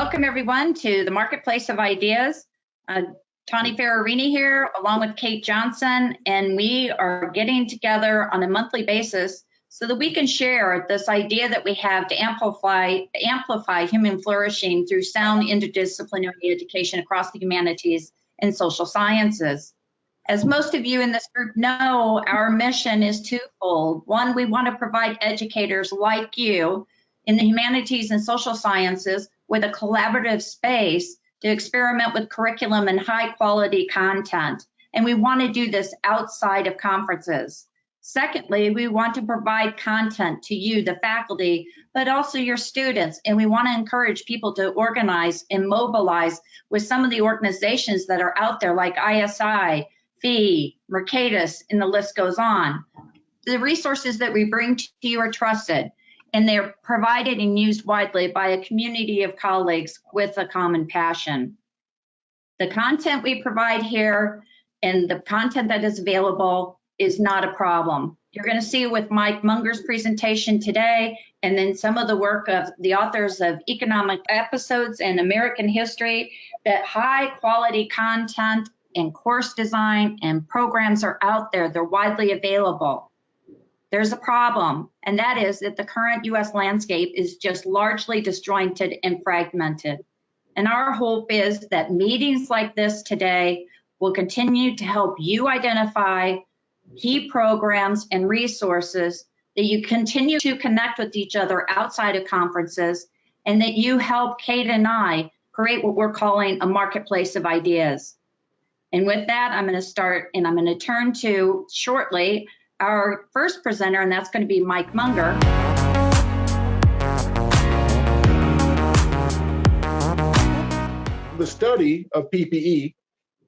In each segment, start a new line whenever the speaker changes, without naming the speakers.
Welcome everyone to the Marketplace of Ideas. Tawny Ferrarini here, along with Kate Johnson, and we are getting together on a monthly basis so that we can share this idea that we have to amplify human flourishing through sound interdisciplinary education across the humanities and social sciences. As most of you in this group know, our mission is twofold. One, we want to provide educators like you in the humanities and social sciences with a collaborative space to experiment with curriculum and high quality content. And we want to do this outside of conferences. Secondly, we want to provide content to you, the faculty, but also your students. And we want to encourage people to organize and mobilize with some of the organizations that are out there like ISI, FEE, Mercatus, and the list goes on. The resources that we bring to you are trusted, and they're provided and used widely by a community of colleagues with a common passion. The content we provide here and the content that is available is not a problem. You're going to see with Mike Munger's presentation today, and then some of the work of the authors of Economic Episodes and American History, that high quality content and course design and programs are out there. They're widely available. There's a problem, and that is that the current U.S. landscape is just largely disjointed and fragmented. And our hope is that meetings like this today will continue to help you identify key programs and resources, that you continue to connect with each other outside of conferences, and that you help Kate and I create what we're calling a marketplace of ideas. And with that, I'm going to start, and I'm going to turn to shortly our first presenter, and that's going to be Mike Munger.
The study of PPE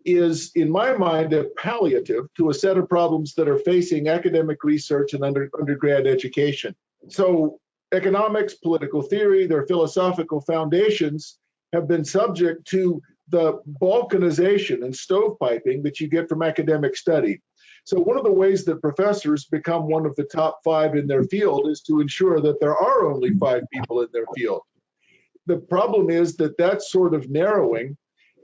is, in my mind, a palliative to a set of problems that are facing academic research and undergrad education. So economics, political theory, their philosophical foundations have been subject to the balkanization and stovepiping that you get from academic study. So one of the ways that professors become one of the top 5 in their field is to ensure that there are only 5 people in their field. The problem is that that sort of narrowing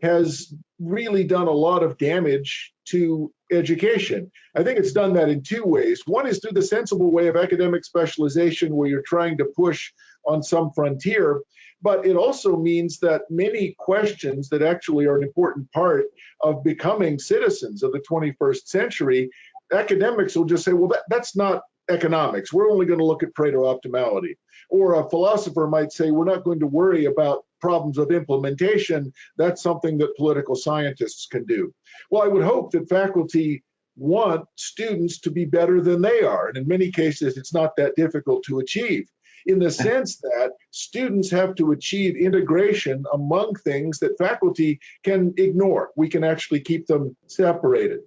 has really done a lot of damage to education. I think it's done that in 2 ways. One is through the sensible way of academic specialization, where you're trying to push on some frontier, but it also means that many questions that actually are an important part of becoming citizens of the 21st century, academics will just say, well, that's not economics. We're only going to look at Pareto optimality. Or a philosopher might say, we're not going to worry about problems of implementation. That's something that political scientists can do. Well, I would hope that faculty want students to be better than they are. And in many cases, it's not that difficult to achieve, in the sense that students have to achieve integration among things that faculty can ignore. We can actually keep them separated.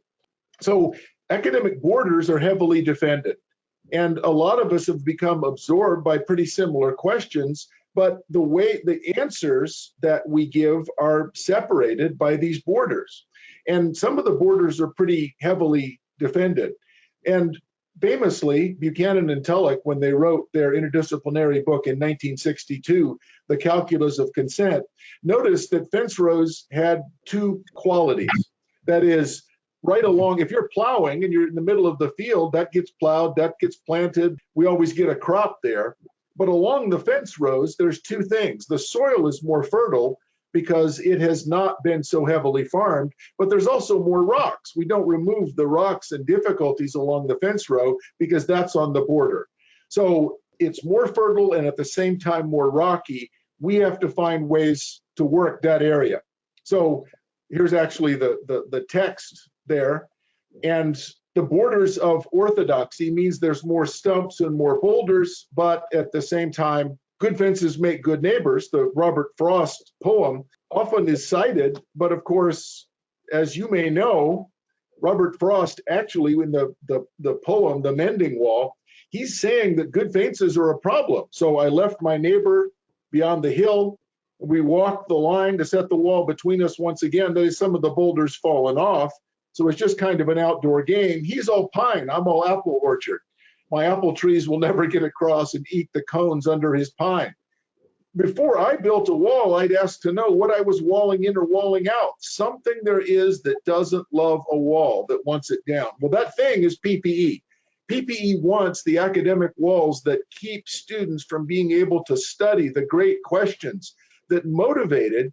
So academic borders are heavily defended. And a lot of us have become absorbed by pretty similar questions, but the answers that we give are separated by these borders. And some of the borders are pretty heavily defended. And famously, Buchanan and Tulloch, when they wrote their interdisciplinary book in 1962, The Calculus of Consent, noticed that fence rows had 2 qualities. That is, right along, if you're plowing and you're in the middle of the field, that gets plowed, that gets planted, we always get a crop there. But along the fence rows, there's 2 things. The soil is more fertile because it has not been so heavily farmed, but there's also more rocks. We don't remove the rocks and difficulties along the fence row because that's on the border. So it's more fertile and at the same time more rocky. We have to find ways to work that area. So here's actually the text there. And the borders of orthodoxy means there's more stumps and more boulders, but at the same time, good fences make good neighbors. The Robert Frost poem often is cited, but of course, as you may know, Robert Frost actually, in the poem, The Mending Wall, he's saying that good fences are a problem. So I left my neighbor beyond the hill. We walked the line to set the wall between us once again. There's some of the boulders fallen off. So it's just kind of an outdoor game. He's all pine, I'm all apple orchard. My apple trees will never get across and eat the cones under his pine. before I built a wall, I'd ask to know what I was walling in or walling out. Something there is that doesn't love a wall, that wants it down. Well, that thing is PPE. PPE wants the academic walls that keep students from being able to study the great questions that motivated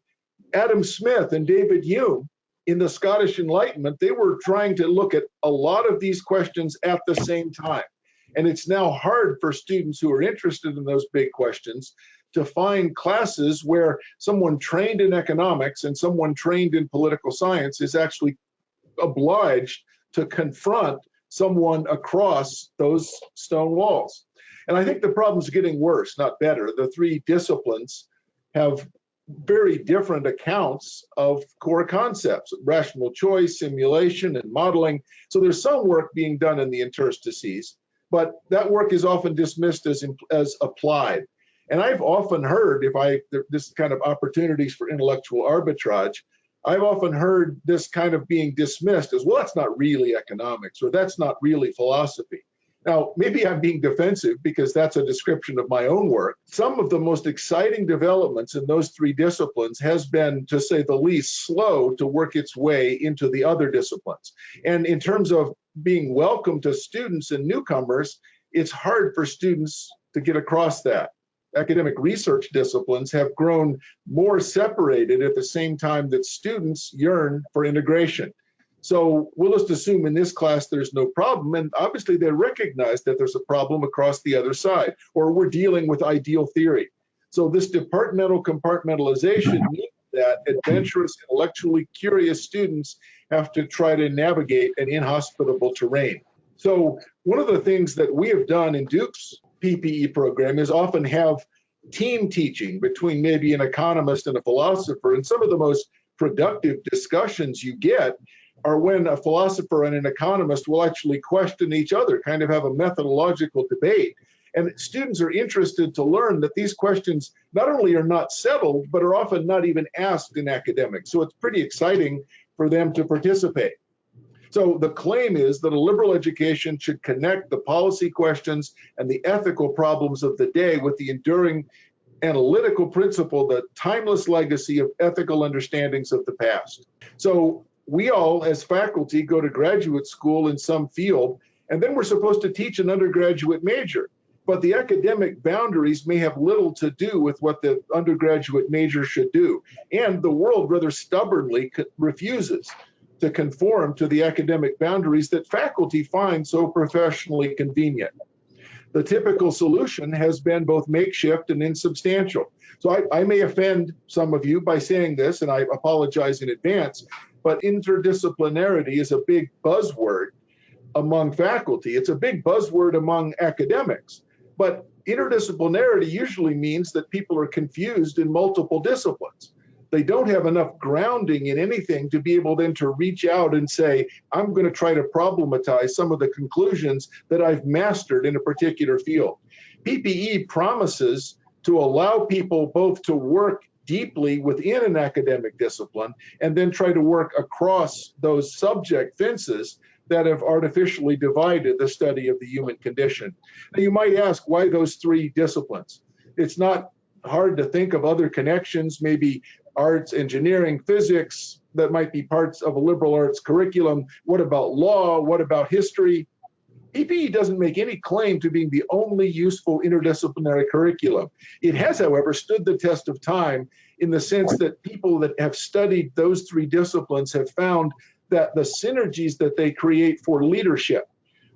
Adam Smith and David Hume in the Scottish Enlightenment. They were trying to look at a lot of these questions at the same time. And it's now hard for students who are interested in those big questions to find classes where someone trained in economics and someone trained in political science is actually obliged to confront someone across those stone walls. And I think the problem's getting worse, not better. The three disciplines have very different accounts of core concepts: rational choice, simulation, and modeling. So there's some work being done in the interstices, but that work is often dismissed as applied. And I've often heard, this kind of opportunities for intellectual arbitrage, I've often heard this kind of being dismissed as, well, that's not really economics, or that's not really philosophy. Now, maybe I'm being defensive because that's a description of my own work. Some of the most exciting developments in those three disciplines has been, to say the least, slow to work its way into the other disciplines. And in terms of being welcome to students and newcomers, it's hard for students to get across that. Academic research disciplines have grown more separated at the same time that students yearn for integration. So we'll just assume in this class there's no problem, and obviously they recognize that there's a problem across the other side, or we're dealing with ideal theory. So this departmental compartmentalization means that adventurous, intellectually curious students have to try to navigate an inhospitable terrain. So one of the things that we have done in Duke's PPE program is often have team teaching between maybe an economist and a philosopher. And some of the most productive discussions you get are when a philosopher and an economist will actually question each other, kind of have a methodological debate. And students are interested to learn that these questions not only are not settled, but are often not even asked in academics. So it's pretty exciting for them to participate. So the claim is that a liberal education should connect the policy questions and the ethical problems of the day with the enduring analytical principle, the timeless legacy of ethical understandings of the past. So we all, as faculty, go to graduate school in some field, and then we're supposed to teach an undergraduate major. But the academic boundaries may have little to do with what the undergraduate major should do. And the world rather stubbornly refuses to conform to the academic boundaries that faculty find so professionally convenient. The typical solution has been both makeshift and insubstantial. So I may offend some of you by saying this, and I apologize in advance, but interdisciplinarity is a big buzzword among faculty. It's a big buzzword among academics. But interdisciplinarity usually means that people are confused in multiple disciplines. They don't have enough grounding in anything to be able then to reach out and say, I'm going to try to problematize some of the conclusions that I've mastered in a particular field. PPE promises to allow people both to work deeply within an academic discipline and then try to work across those subject fences that have artificially divided the study of the human condition. Now, you might ask, why those three disciplines? It's not hard to think of other connections, maybe arts, engineering, physics, that might be parts of a liberal arts curriculum. What about law? What about history? PPE doesn't make any claim to being the only useful interdisciplinary curriculum. It has, however, stood the test of time in the sense that people that have studied those three disciplines have found that the synergies that they create for leadership,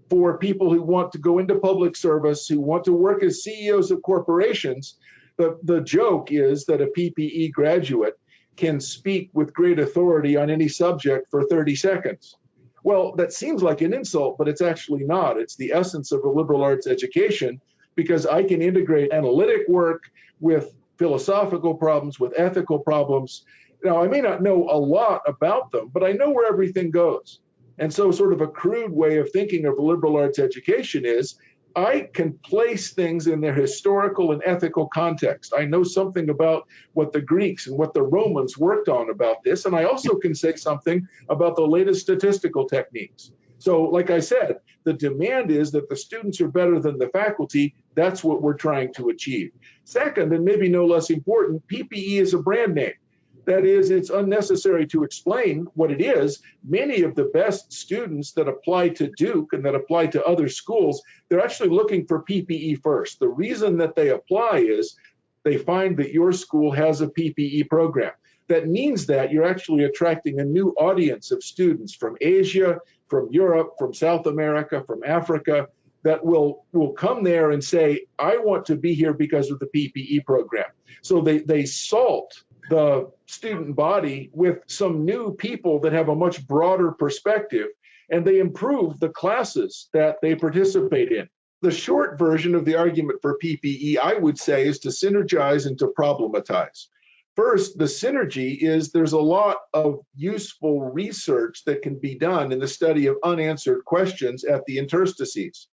for people who want to go into public service, who want to work as CEOs of corporations, the joke is that a PPE graduate can speak with great authority on any subject for 30 seconds. Well, that seems like an insult, but it's actually not. It's the essence of a liberal arts education, because I can integrate analytic work with philosophical problems, with ethical problems. Now, I may not know a lot about them, but I know where everything goes. And so sort of a crude way of thinking of liberal arts education is, I can place things in their historical and ethical context. I know something about what the Greeks and what the Romans worked on about this, and I also can say something about the latest statistical techniques. So like I said, the demand is that the students are better than the faculty. That's what we're trying to achieve. Second, and maybe no less important, PPE is a brand name. That is, it's unnecessary to explain what it is. Many of the best students that apply to Duke and that apply to other schools, they're actually looking for PPE first. The reason that they apply is they find that your school has a PPE program. That means that you're actually attracting a new audience of students from Asia, from Europe, from South America, from Africa, that will come there and say, I want to be here because of the PPE program. So they salt the student body with some new people that have a much broader perspective, and they improve the classes that they participate in. The short version of the argument for PPE, I would say, is to synergize and to problematize. First, the synergy is there's a lot of useful research that can be done in the study of unanswered questions at the interstices.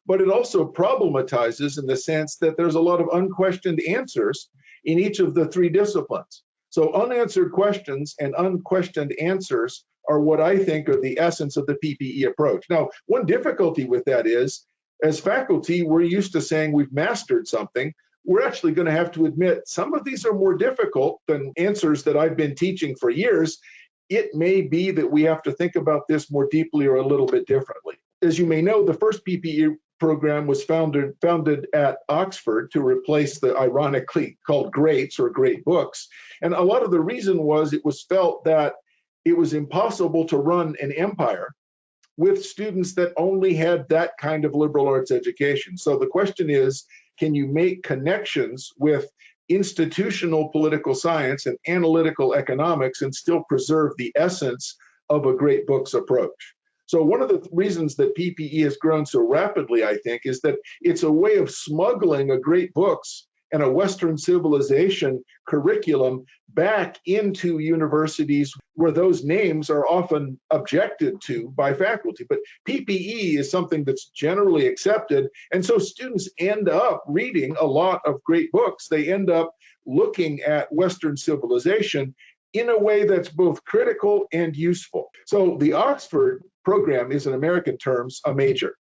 But it also problematizes in the sense that there's a lot of unquestioned answers in each of the three disciplines. So unanswered questions and unquestioned answers are what I think are the essence of the PPE approach. Now, one difficulty with that is, as faculty, we're used to saying we've mastered something. We're actually going to have to admit some of these are more difficult than answers that I've been teaching for years. It may be that we have to think about this more deeply or a little bit differently. As you may know, the first PPE program was founded at Oxford to replace the ironically called greats or great books. And a lot of the reason was it was felt that it was impossible to run an empire with students that only had that kind of liberal arts education. So the question is, can you make connections with institutional political science and analytical economics and still preserve the essence of a great books approach? So one of the reasons that PPE has grown so rapidly, I think, is that it's a way of smuggling a great books and a Western civilization curriculum back into universities where those names are often objected to by faculty. But PPE is something that's generally accepted, and so students end up reading a lot of great books. They end up looking at Western civilization in a way that's both critical and useful. So the Oxford program is, in American terms, a major.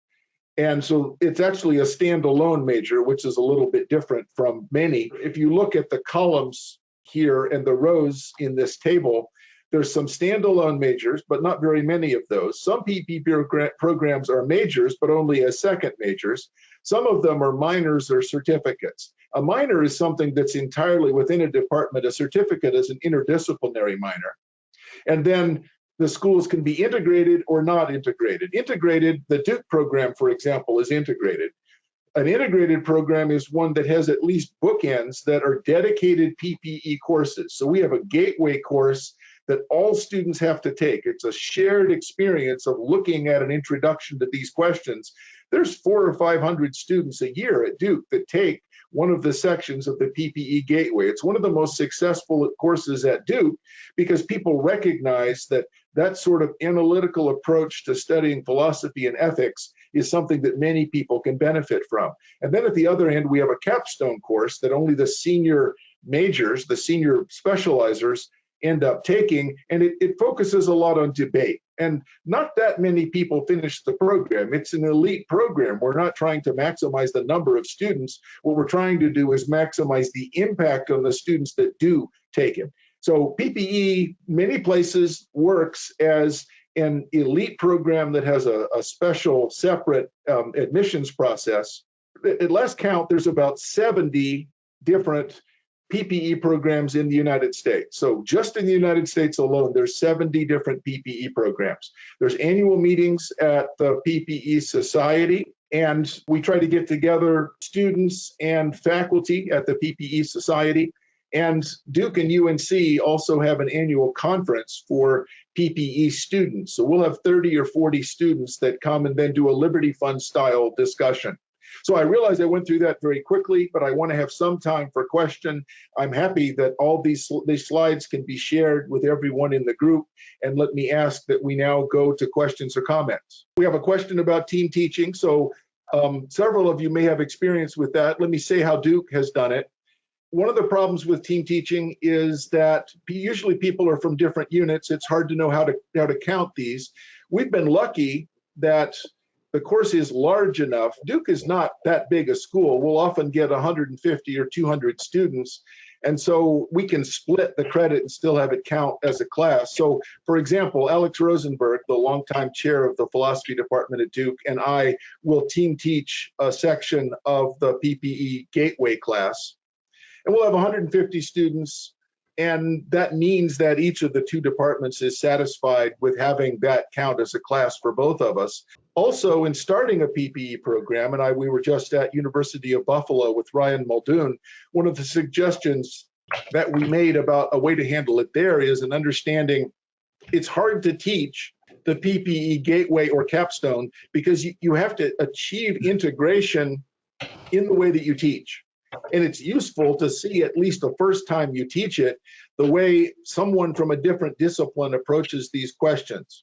And so it's actually a standalone major, which is a little bit different from many. If you look at the columns here and the rows in this table, there's some standalone majors, but not very many of those. Some PPE programs are majors, but only as second majors. Some of them are minors or certificates. A minor is something that's entirely within a department. A certificate is an interdisciplinary minor. And then the schools can be integrated or not integrated. Integrated, the Duke program, for example, is integrated. An integrated program is one that has at least bookends that are dedicated PPE courses. So we have a gateway course that all students have to take. It's a shared experience of looking at an introduction to these questions. There's 400 or 500 students a year at Duke that take one of the sections of the PPE Gateway. It's one of the most successful courses at Duke because people recognize that that sort of analytical approach to studying philosophy and ethics is something that many people can benefit from. And then at the other end, we have a capstone course that only the senior majors, the senior specializers, end up taking, and it focuses a lot on debate. And not that many people finish the program. It's an elite program. We're not trying to maximize the number of students. What we're trying to do is maximize the impact on the students that do take it. So PPE, many places, works as an elite program that has a special separate admissions process. At last count, there's about 70 different PPE programs in the United States. So just in the United States alone, there's 70 different PPE programs. There's annual meetings at the PPE Society, and we try to get together students and faculty at the PPE Society. And Duke and UNC also have an annual conference for PPE students. So we'll have 30 or 40 students that come and then do a Liberty Fund style discussion. So I realize I went through that very quickly, but I want to have some time for question. I'm happy that all these slides can be shared with everyone in the group. And let me ask that we now go to questions or comments. We have a question about team teaching. So several of you may have experience with that. Let me say how Duke has done it. One of the problems with team teaching is that usually people are from different units. It's hard to know how to count these. We've been lucky that the course is large enough. Duke is not that big a school. We'll often get 150 or 200 students. And so we can split the credit and still have it count as a class. So, for example, Alex Rosenberg, the longtime chair of the philosophy department at Duke, and I will team teach a section of the PPE Gateway class. And we'll have 150 students. And that means that each of the two departments is satisfied with having that count as a class for both of us. Also, in starting a PPE program, and we were just at University of Buffalo with Ryan Muldoon, one of the suggestions that we made about a way to handle it there is an understanding it's hard to teach the PPE Gateway or capstone because you have to achieve integration in the way that you teach. And it's useful to see, at least the first time you teach it, the way someone from a different discipline approaches these questions.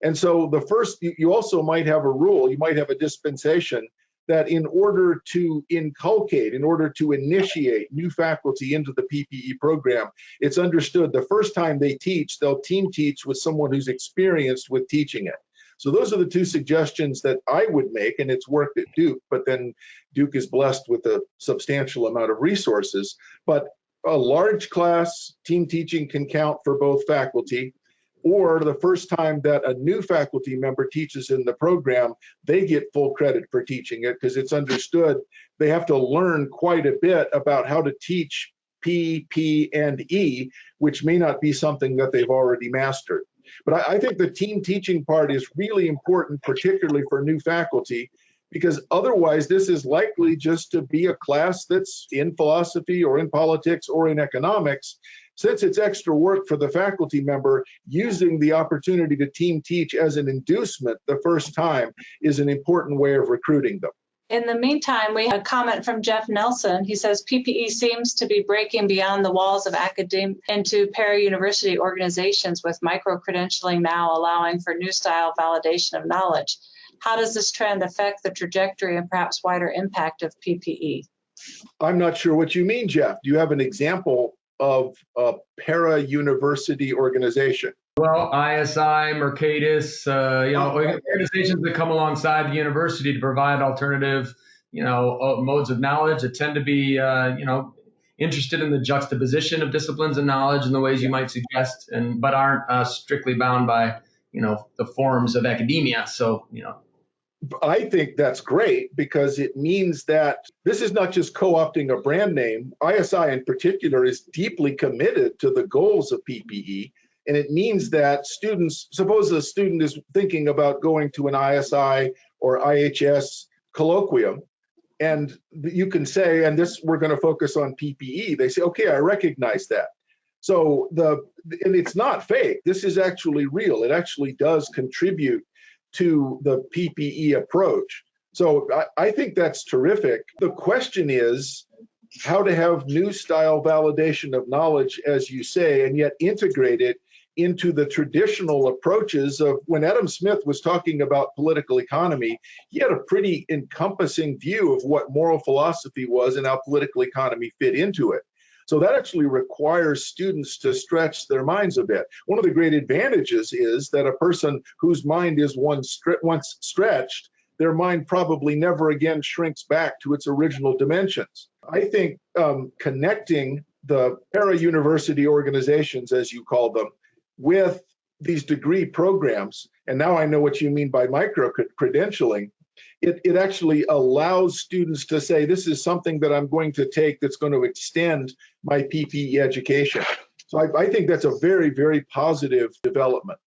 And so the first, you also might have a rule, you might have a dispensation that in order to inculcate, in order to initiate new faculty into the PPE program, it's understood the first time they teach, they'll team teach with someone who's experienced with teaching it. So those are the two suggestions that I would make, and it's worked at Duke, but then Duke is blessed with a substantial amount of resources. But a large class, team teaching can count for both faculty, or the first time that a new faculty member teaches in the program, they get full credit for teaching it because it's understood they have to learn quite a bit about how to teach P, P, and E, which may not be something that they've already mastered. But I think the team teaching part is really important, particularly for new faculty, because otherwise this is likely just to be a class that's in philosophy or in politics or in economics. Since it's extra work for the faculty member, using the opportunity to team teach as an inducement the first time is an important way of recruiting them.
In the meantime, we have a comment from Jeff Nelson. He says PPE seems to be breaking beyond the walls of academia into para-university organizations with micro-credentialing now allowing for new style validation of knowledge. How does this trend affect the trajectory and perhaps wider impact of PPE?
I'm not sure what you mean, Jeff. Do you have an example of a para-university organization?
Well, ISI, Mercatus, organizations that come alongside the university to provide alternative, modes of knowledge that tend to be, interested in the juxtaposition of disciplines and knowledge in the ways you might suggest, but aren't strictly bound by, the forms of academia. So,
I think that's great because it means that this is not just co-opting a brand name. ISI in particular is deeply committed to the goals of PPE. And it means that students, suppose a student is thinking about going to an ISI or IHS colloquium, and you can say, and this, we're going to focus on PPE. They say, okay, I recognize that. So and it's not fake. This is actually real. It actually does contribute to the PPE approach. So I think that's terrific. The question is how to have new style validation of knowledge, as you say, and yet integrate it into the traditional approaches of when Adam Smith was talking about political economy, he had a pretty encompassing view of what moral philosophy was and how political economy fit into it. So that actually requires students to stretch their minds a bit. One of the great advantages is that a person whose mind is once stretched, their mind probably never again shrinks back to its original dimensions. I think connecting the para-university organizations, as you call them, with these degree programs, and now I know what you mean by micro-credentialing, it actually allows students to say, this is something that I'm going to take that's going to extend my PPE education. So I think that's a very, very positive development.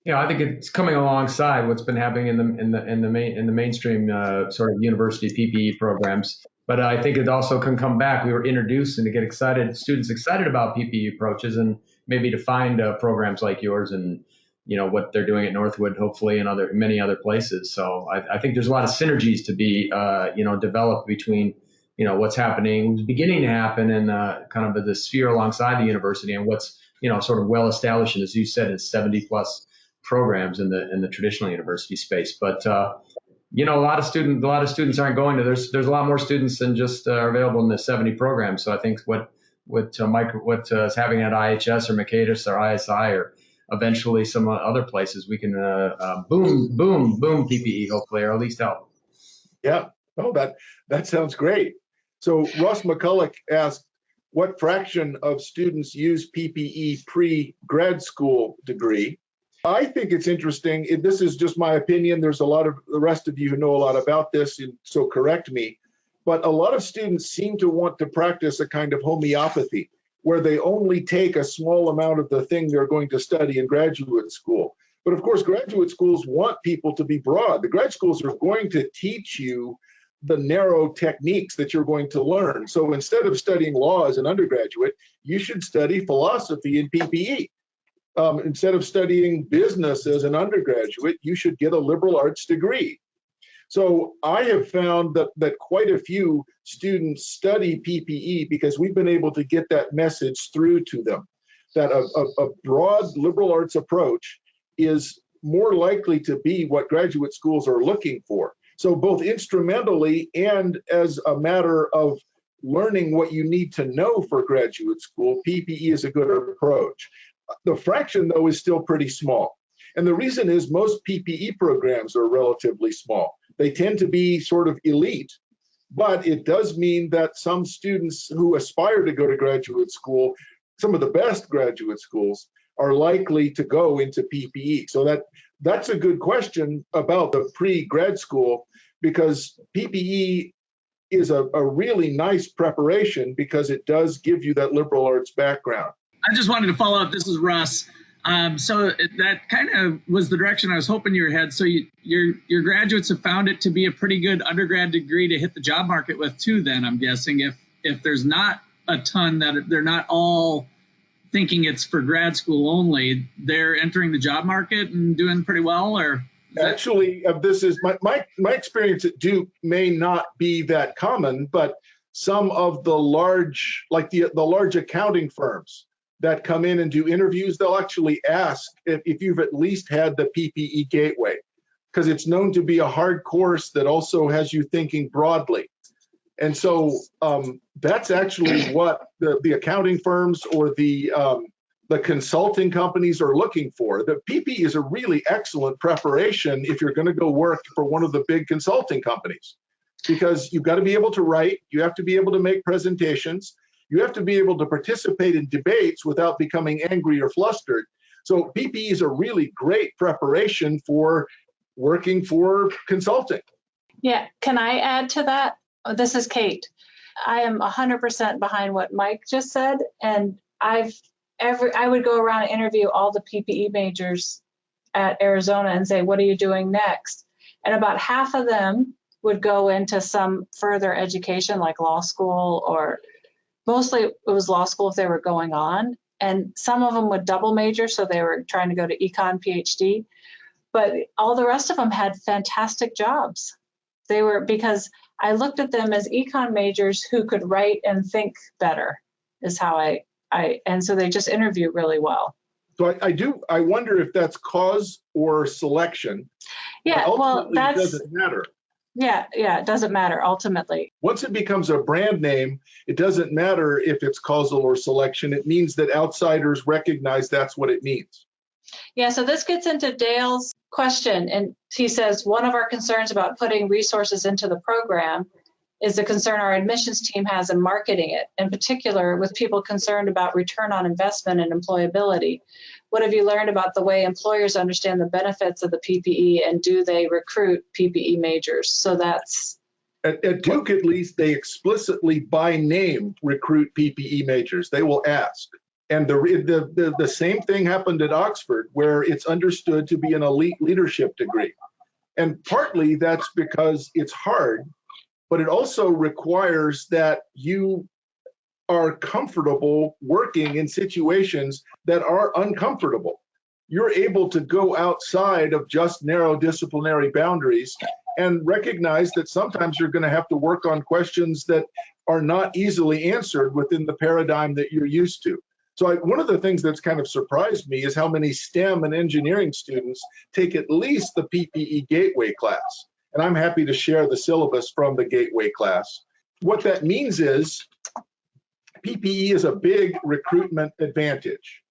Yeah, I think it's coming alongside what's been happening in the mainstream sort of university PPE programs. But I think it also can come back. We were introduced and to get students excited about PPE approaches, and maybe to find programs like yours and what they're doing at Northwood, hopefully, and many other places. So I think there's a lot of synergies to be developed between what's happening, beginning to happen in kind of the sphere alongside the university, and what's sort of well established, and as you said, is 70 plus programs in the traditional university space. But a lot of students aren't going to. There's a lot more students than just are available in the 70 programs. So I think what is happening at IHS or Mercatus or ISI or eventually some other places we can boom PPE hopefully, or at least help.
Yeah. Oh, that sounds great. So Ross McCulloch asked, what fraction of students use PPE pre-grad school degree? I think it's interesting. This is just my opinion. There's a lot of the rest of you who know a lot about this, and so correct me. But a lot of students seem to want to practice a kind of homeopathy, where they only take a small amount of the thing they're going to study in graduate school. But of course, graduate schools want people to be broad. The grad schools are going to teach you the narrow techniques that you're going to learn. So instead of studying law as an undergraduate, you should study philosophy in PPE. Instead of studying business as an undergraduate, you should get a liberal arts degree. So I have found that quite a few students study PPE because we've been able to get that message through to them, that a broad liberal arts approach is more likely to be what graduate schools are looking for. So both instrumentally and as a matter of learning what you need to know for graduate school, PPE is a good approach. The fraction, though, is still pretty small. And the reason is most PPE programs are relatively small. They tend to be sort of elite, but it does mean that some students who aspire to go to graduate school, some of the best graduate schools, are likely to go into PPE. So that's a good question about the pre-grad school, because PPE is a really nice preparation because it does give you that liberal arts background.
I just wanted to follow up. This is Russ. So that kind of was the direction I was hoping you were headed. So your graduates have found it to be a pretty good undergrad degree to hit the job market with too, then I'm guessing, if there's not a ton, that they're not all thinking it's for grad school only, they're entering the job market and doing pretty well, or?
Actually, this is my experience at Duke may not be that common, but some of the large, like the large accounting firms that come in and do interviews, they'll actually ask if you've at least had the PPE Gateway, because it's known to be a hard course that also has you thinking broadly. And so that's actually what the accounting firms or the consulting companies are looking for. The PPE is a really excellent preparation if you're going to go work for one of the big consulting companies, because you've got to be able to write, you have to be able to make presentations, you have to be able to participate in debates without becoming angry or flustered. So PPE is a really great preparation for working for consulting.
Yeah, can I add to that? Oh, this is Kate. I am 100% behind what Mike just said, and I would go around and interview all the PPE majors at Arizona and say, what are you doing next? And about half of them would go into some further education like law school, or mostly it was law school if they were going on. And some of them would double major, so they were trying to go to econ PhD. But all the rest of them had fantastic jobs. They were, because I looked at them as econ majors who could write and think better, is how and so they just interview really well.
So I wonder if that's cause or selection.
Yeah, well,
it doesn't matter.
Yeah, it doesn't matter ultimately.
Once it becomes a brand name, it doesn't matter if it's causal or selection. It means that outsiders recognize that's what it means.
Yeah, so this gets into Dale's question, and he says, one of our concerns about putting resources into the program is the concern our admissions team has in marketing it, in particular with people concerned about return on investment and employability. What have you learned about the way employers understand the benefits of the PPE, and do they recruit PPE majors? So that's...
At Duke, at least, they explicitly by name recruit PPE majors. They will ask. And the same thing happened at Oxford, where it's understood to be an elite leadership degree. And partly that's because it's hard, but it also requires that you are comfortable working in situations that are uncomfortable. You're able to go outside of just narrow disciplinary boundaries and recognize that sometimes you're going to have to work on questions that are not easily answered within the paradigm that you're used to. So one of the things that's kind of surprised me is how many STEM and engineering students take at least the PPE Gateway class. And I'm happy to share the syllabus from the Gateway class. What that means is PPE is a big recruitment advantage.